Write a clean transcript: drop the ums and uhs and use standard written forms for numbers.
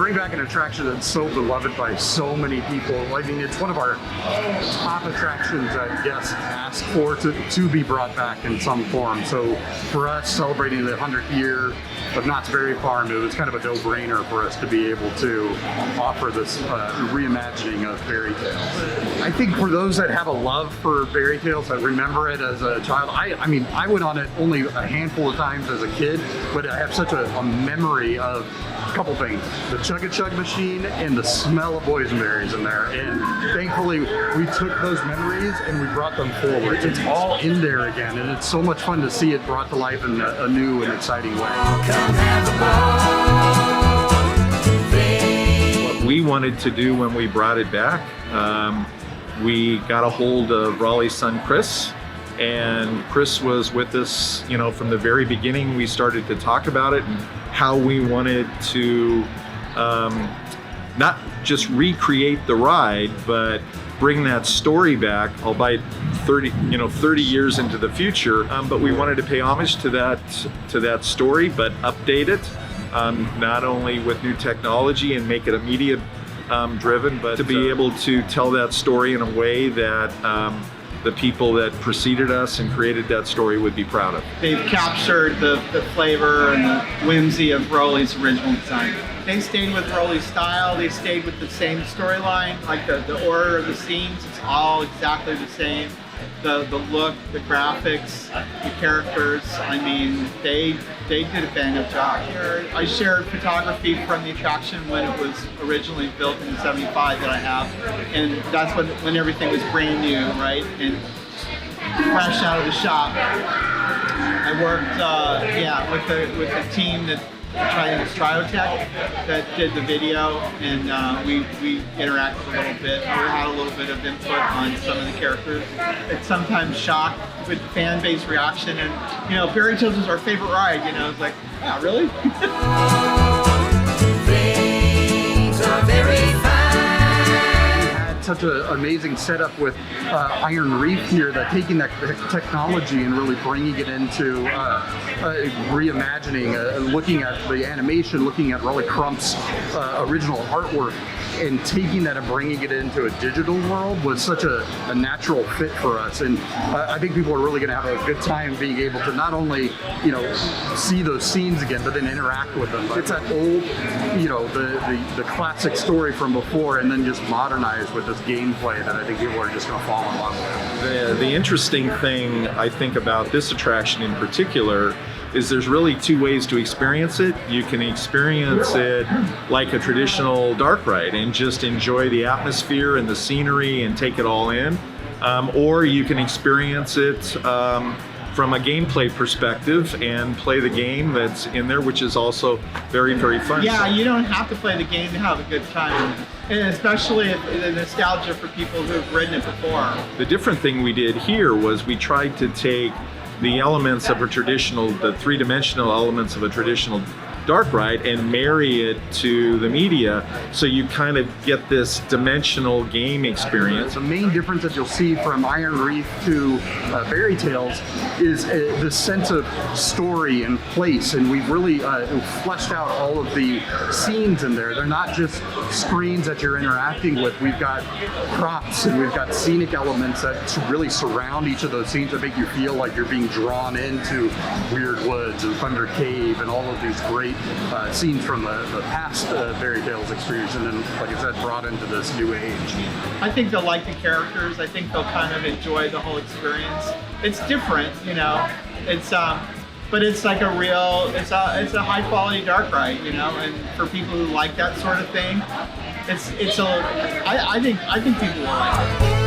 bring back an attraction that's so beloved by so many people. I mean, it's one of our top attractions that guests ask for to be brought back in some form. So for us, celebrating the 100th year of Knott's Berry Farm, it was kind of a no-brainer for us to be able to offer this reimagining of fairy tales. I think for those that have a love for fairy tales, that remember it as a child, I mean, I went on it only a handful of times as a kid, but I have such a memory of a couple things: the Chug-a-Chug machine and the smell of boysenberries in there. And thankfully, we took those memories and we brought them forward. It's all in there again, and it's so much fun to see it brought to life in a new and exciting way. What we wanted to do when we brought it back, we got a hold of Rolly's son, Chris, and Chris was with us, you know, from the very beginning. We started to talk about it and how we wanted to not just recreate the ride, but bring that story back, albeit 30 years into the future. But we wanted to pay homage to that story, but update it, not only with new technology and make it a media driven, but to be able to tell that story in a way that the people that preceded us and created that story would be proud of. They've captured the flavor and the whimsy of Rolly's original design. They stayed with Rolly's style, they stayed with the same storyline, like the order of the scenes, it's all exactly the same. The look, the graphics, the characters, I mean, they did a bang-up job. I shared photography from the attraction when it was originally built in '75 that I have, and that's when everything was brand new, right, and fresh out of the shop. I worked with the team that Triotech that did the video, and we interacted a little bit. We had a little bit of input on some of the characters. It's sometimes shocked with fan base reaction, and you know, Fairy Tales was our favorite ride. You know, it's like, yeah, really? Things are very such an amazing setup with Iron Reef here, that taking that technology and really bringing it into reimagining, looking at the animation, looking at Rolly Crump's original artwork, and taking that and bringing it into a digital world was such a natural fit for us. And I think people are really going to have a good time being able to not only, you know, see those scenes again, but then interact with them. It's that old, you know, the classic story from before, and then just modernized with this gameplay that I think people are just going to fall in love with. The interesting thing I think about this attraction in particular is there's really two ways to experience it. You can experience it like a traditional dark ride and just enjoy the atmosphere and the scenery and take it all in, or you can experience it from a gameplay perspective and play the game that's in there, which is also very, very fun. Yeah, you don't have to play the game to have a good time, and especially the nostalgia for people who've ridden it before. The different thing we did here was we tried to take the elements of a traditional, the three-dimensional elements of a traditional dark ride and marry it to the media, so you kind of get this dimensional game experience. The main difference that you'll see from Iron Reef to Fairy Tales is the sense of story and place, and we've really fleshed out all of the scenes in there. They're not just screens that you're interacting with. We've got props and we've got scenic elements that really surround each of those scenes that make you feel like you're being drawn into Weird Woods and Thunder Cave and all of these great scenes from the past Fairy Tales experience, and then, like I said, brought into this new age. I think they'll like the characters. I think they'll kind of enjoy the whole experience. It's different, you know. It's but it's like a real, it's a high quality dark ride, you know. And for people who like that sort of thing, I think people will like it.